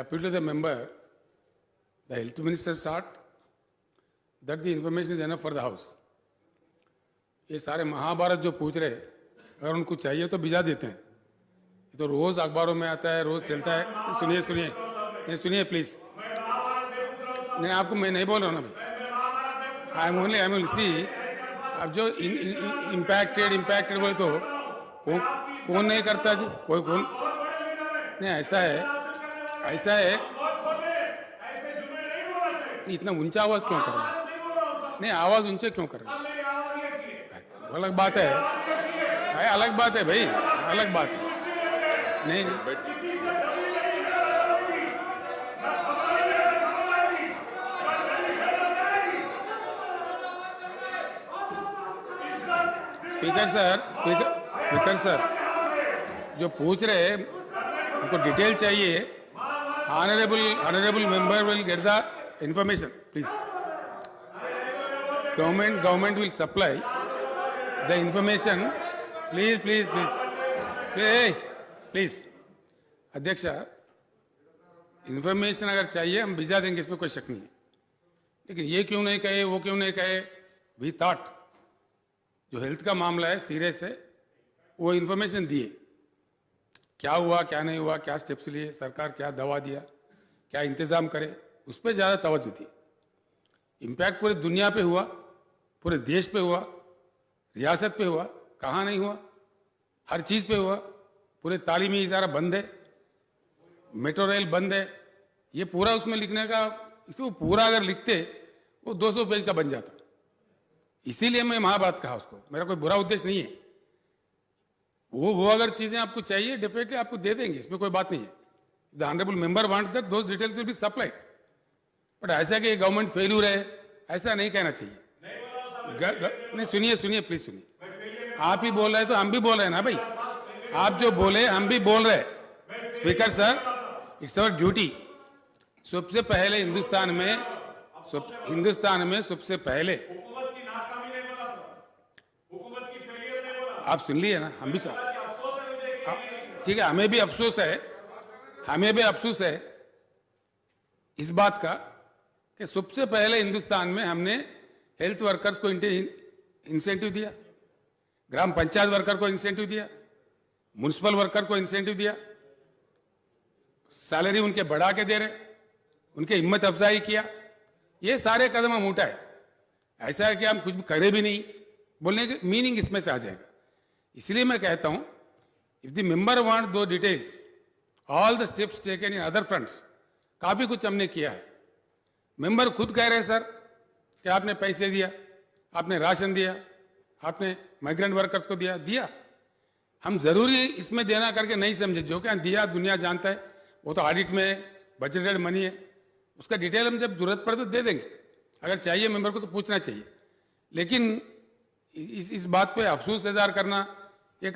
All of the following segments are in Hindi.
appeal to the member, the health minister sought that the information is enough for the house. ये सारे महाभारत जो पूछ रहे, अगर उनको चाहिए तो भिजा देते हैं. ये तो रोज अखबारों में आता है, रोज चलता है. सुनिए सुनिए, नहीं सुनिए प्लीज. नहीं आपको मैं नहीं बोल रहा हूँ ना भाई. आई एम ओनली सी. अब जो इम्पैक्टेड बोले तो कौन नहीं करता जी? कोई कौन नहीं. ऐसा है इतना ऊंचा आवाज क्यों कर रहे हैं? नहीं आवाज ऊंचे क्यों कर रहे हैं? अलग बात है, अलग बात है भाई, अलग बात है. नहीं स्पीकर सर जो पूछ रहे हैं उनको डिटेल चाहिए. Honourable member will get the information please. Government will supply the information. Please अध्यक्ष, इंफॉर्मेशन अगर चाहिए हम भिजा देंगे, इसमें कोई शक नहीं है. लेकिन ये क्यों नहीं कहे, वो क्यों नहीं कहे? वी थॉट जो हेल्थ का मामला है सीरियस है, वो इंफॉर्मेशन दिए. क्या हुआ क्या नहीं हुआ, क्या स्टेप्स लिए, सरकार क्या दवा दिया, क्या इंतजाम करे, उस पर ज़्यादा तवज्जो दी. इम्पैक्ट पूरे दुनिया पे हुआ, पूरे देश पे हुआ, रियासत पे हुआ, कहाँ नहीं हुआ? हर चीज़ पे हुआ. पूरे तालीमी इदारा बंद है, मेट्रो रेल बंद है. ये पूरा उसमें लिखने का, इसको पूरा अगर लिखते वो 200 पेज का बन जाता. इसीलिए मैं महाभारत कहा उसको. मेरा कोई बुरा उद्देश्य नहीं है. वो अगर चीज़ें आपको चाहिए डेफिनेटली आपको दे देंगे, इसमें कोई बात नहीं है. The honourable member want that those details will be supplied. But ऐसा कि गवर्नमेंट फेल्यूर है ऐसा नहीं कहना चाहिए. नहीं सुनिए प्लीज सुनिए. आप ही बोल रहे हैं तो हम भी बोल रहे हैं ना भाई. आप जो बोले हम भी बोल रहे हैं. Speaker sir, it's our duty. सबसे पहले हिंदुस्तान में सबसे पहले आप सुन लिए ना, हम भी ठीक है. हमें भी अफसोस है इस बात का कि सबसे पहले हिंदुस्तान में हमने हेल्थ वर्कर्स को इंसेंटिव दिया, ग्राम पंचायत वर्कर को इंसेंटिव दिया, म्युनिसिपल वर्कर को इंसेंटिव दिया, सैलरी उनके बढ़ा के दे रहे, उनके हिम्मत अफजाई किया. ये सारे कदम हम उठाए. ऐसा है कि हम कुछ भी करे भी नहीं, बोलने की मीनिंग इसमें से आ जाएगा. इसलिए मैं कहता हूं, इफ द मेंबर वांट दो details, all the steps taken in other fronts, काफी कुछ हमने किया है. मेंबर खुद कह रहे हैं सर कि आपने पैसे दिया, आपने राशन दिया, आपने माइग्रेंट वर्कर्स को दिया. हम जरूरी इसमें देना करके नहीं समझे. जो क्या दिया दुनिया जानता है, वो तो ऑडिट में बजटेड मनी है, उसका डिटेल हम जब जरूरत पड़े तो दे देंगे. अगर चाहिए मेंबर को तो पूछना चाहिए. लेकिन इस बात पे अफसोस इज़हार करना, ये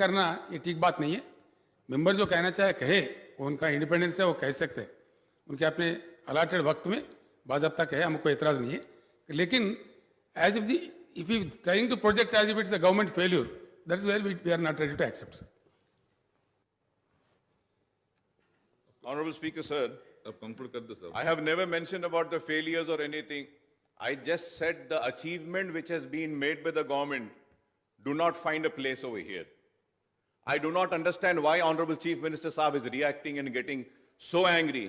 ठीक बात नहीं है. मेंबर जो कहना चाहे कहे, वो उनका इंडिपेंडेंस है, वो कह सकते हैं. उनके अपने अलाटेड वक्त में बाज़ाब्ता कहे, हमको एतराज़ नहीं है. लेकिन as if you trying to project as if it's a government failure, that is where we are not ready to accept. Honorable Speaker, sir, conclude kar do, sir. I have never mentioned about the failures or anything. I just said the achievement which has been made by the government do not find a place over here. I do not understand why Honorable Chief Minister Saab is reacting and getting so angry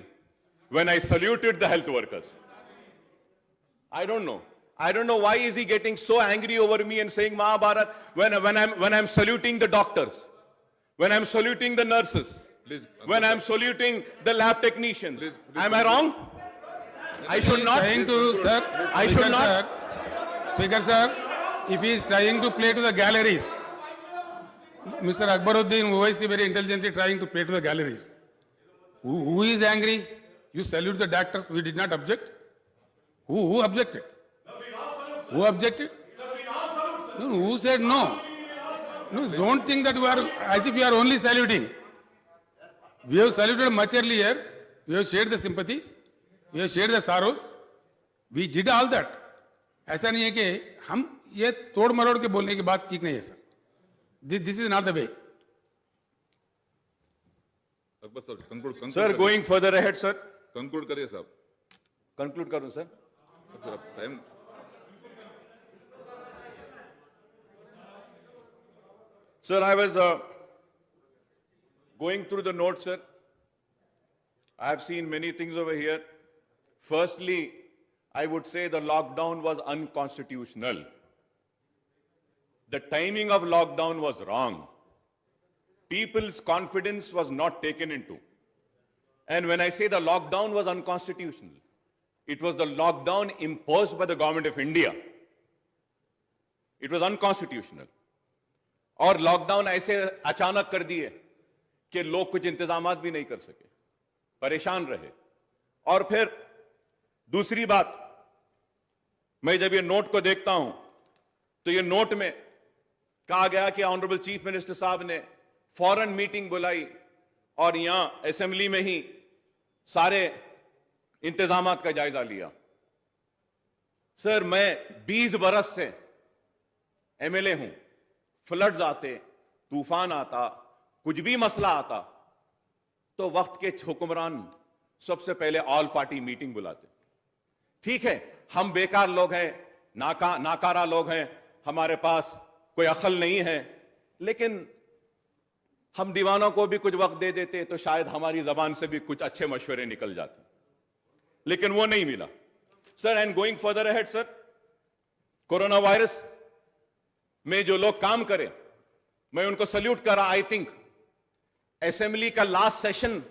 when I saluted the health workers. I don't know. I don't know why is he getting so angry over me and saying Mahabharat when I'm saluting the doctors, when I'm saluting the nurses, Please, when I'm saluting the lab technicians. Am I wrong? I should not. Speaker sir, if he is trying to play to the galleries, Mr. Akbaruddin Owaisi very intelligently trying to play to the galleries. Who is angry? You salute the doctors. We did not object. Who objected? Who objected? No, who said no? No, don't think that we are as if we are only saluting. We have saluted much earlier. We have shared the sympathies. We have shared the sorrows. We did all that. ऐसा नहीं है कि हम ये तोड़ मरोड़ के बोलने की बात ठीक नहीं है sir. This is not the way. Akbar sir, conclude. Sir, going further ahead, sir, conclude करिए साहब। कंक्लूड करूं sir? Time Sir, I was going through the notes, sir. I have seen many things over here. Firstly, I would say the lockdown was unconstitutional. The timing of lockdown was wrong. People's confidence was not taken into. And when I say the lockdown was unconstitutional, it was the lockdown imposed by the government of India. It was unconstitutional. और लॉकडाउन ऐसे अचानक कर दिए कि लोग कुछ इंतजामात भी नहीं कर सके, परेशान रहे। और फिर दूसरी बात, मैं जब ये नोट को देखता हूं तो ये नोट में कहा गया कि ऑनरेबल चीफ मिनिस्टर साहब ने फौरन मीटिंग बुलाई और यहां असेंबली में ही सारे इंतजामात का जायजा लिया। सर, मैं 20 बरस से एमएलए हूं। फ्लड्स आते, तूफान आता, कुछ भी मसला आता तो वक्त के हुक्मरान सबसे पहले ऑल पार्टी मीटिंग बुलाते। ठीक है, हम बेकार लोग हैं, नाकारा लोग हैं, हमारे पास कोई अक्ल नहीं है, लेकिन हम दीवानों को भी कुछ वक्त दे देते तो शायद हमारी जबान से भी कुछ अच्छे मशवरे निकल जाते, लेकिन वो नहीं मिला। Sir, and going further ahead sir, corona virus में जो लोग काम करें, मैं उनको सल्यूट करा। आई थिंक असेंबली का लास्ट सेशन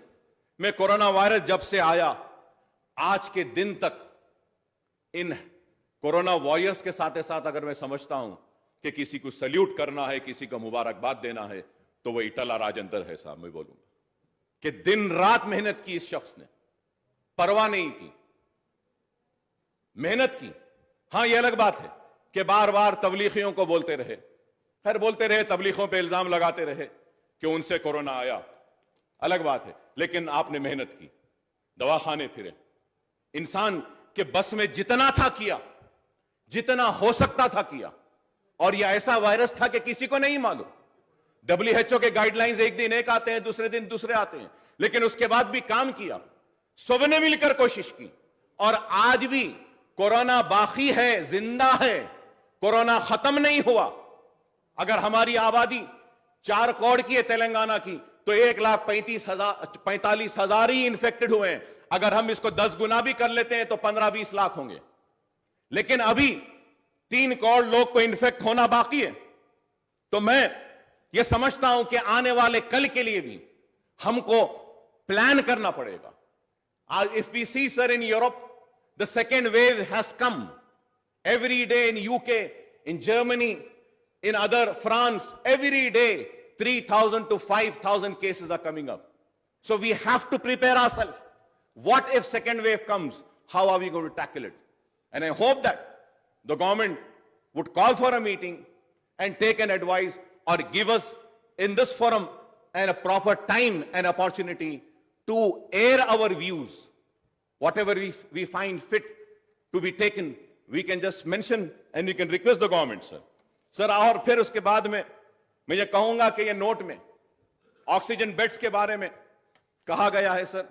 में कोरोना वायरस जब से आया, आज के दिन तक इन कोरोना वॉरियर्स के साथ साथ अगर मैं समझता हूं कि किसी को सल्यूट करना है, किसी को मुबारकबाद देना है, तो वह इटला राजेंद्र है साहब। मैं बोलूंगा कि दिन रात मेहनत की इस शख्स ने, परवाह नहीं की, मेहनत की। हां, यह अलग बात है कि बार बार तबलीगियों को बोलते रहे, खैर बोलते रहे, तबलीगों पे इल्जाम लगाते रहे कि उनसे कोरोना आया, अलग बात है, लेकिन आपने मेहनत की, दवाखाने फिरे, इंसान के बस में जितना था किया, जितना हो सकता था किया। और यह ऐसा वायरस था कि किसी को नहीं मालूम। WHO के गाइडलाइंस एक दिन एक आते हैं, दूसरे दिन दूसरे आते हैं, लेकिन उसके बाद भी काम किया, सबने मिलकर कोशिश की। और आज भी कोरोना बाकी है, जिंदा है, कोरोना खत्म नहीं हुआ। अगर हमारी आबादी 4 करोड़ की है तेलंगाना की, तो 1,45,000 ही इन्फेक्टेड हुए हैं। अगर हम इसको 10 गुना भी कर लेते हैं तो 15-20 लाख होंगे, लेकिन अभी 3 करोड़ लोग को इन्फेक्ट होना बाकी है। तो मैं यह समझता हूं कि आने वाले कल के लिए भी हमको प्लान करना पड़ेगा। If we see sir in Europe, the second wave has come every day in UK, in Germany, in other France, every day 3,000 to 5,000 cases are coming up. So we have to prepare ourselves. What if second wave comes? How are we going to tackle it? And I hope that the government would call for a meeting and take an advice or give us in this forum and a proper time and opportunity to air our views. Whatever we find fit to be taken, we can just mention and we can request the government, sir. Sir, और फिर उसके बाद में मैं ये कहूंगा कि ये नोट में ऑक्सीजन बेड्स के बारे में कहा गया है, sir.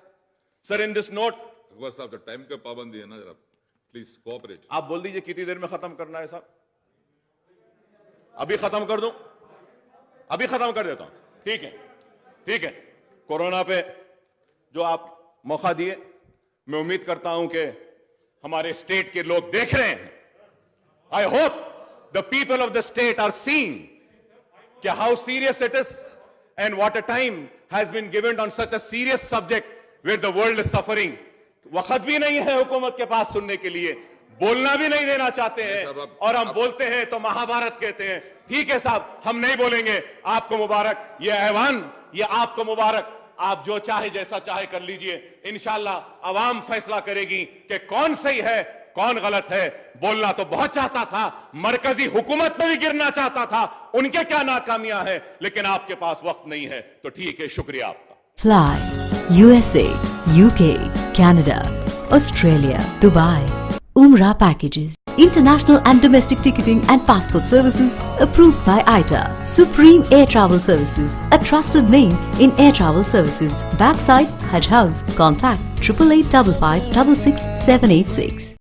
Sir, in this note, Akbar साहब, टाइम का पाबंदी है ना, जरा प्लीज कोऑपरेट. आप बोल दीजिए कितनी देर में खत्म करना है साहब. अभी खत्म कर दूं? अभी खत्म कर देता हूं. ठीक है, ठीक है. कोरोना पे जो आप मौका दिए, मैं उम्मीद करता हूं कि हमारे स्टेट के लोग देख रहे हैं. I hope the people of the state are seeing कि how serious it is and what a time has been given on such a serious subject where the world is suffering. वक्त भी नहीं है हुकूमत के पास सुनने के लिए, बोलना भी नहीं देना चाहते हैं, और हम बोलते हैं तो महाभारत कहते हैं. ठीक है साहब, हम नहीं बोलेंगे. आपको मुबारक, ये ऐवान, ये आपको मुबारक. आप जो चाहे जैसा चाहे कर लीजिए. इंशाल्लाह अवाम फैसला करेगी कि कौन सही है कौन गलत है. बोलना तो बहुत चाहता था, मरकजी हुकूमत में भी गिरना चाहता था, उनके क्या नाकामियां हैं, लेकिन आपके पास वक्त नहीं है. तो ठीक है, शुक्रिया आपका. Fly USA, UK, Canada, Australia, Dubai. Umrah packages. International and domestic ticketing and passport services approved by ITA. Supreme Air Travel Services, a trusted name in air travel services. Backside Hajj House. Contact 8885 556 786.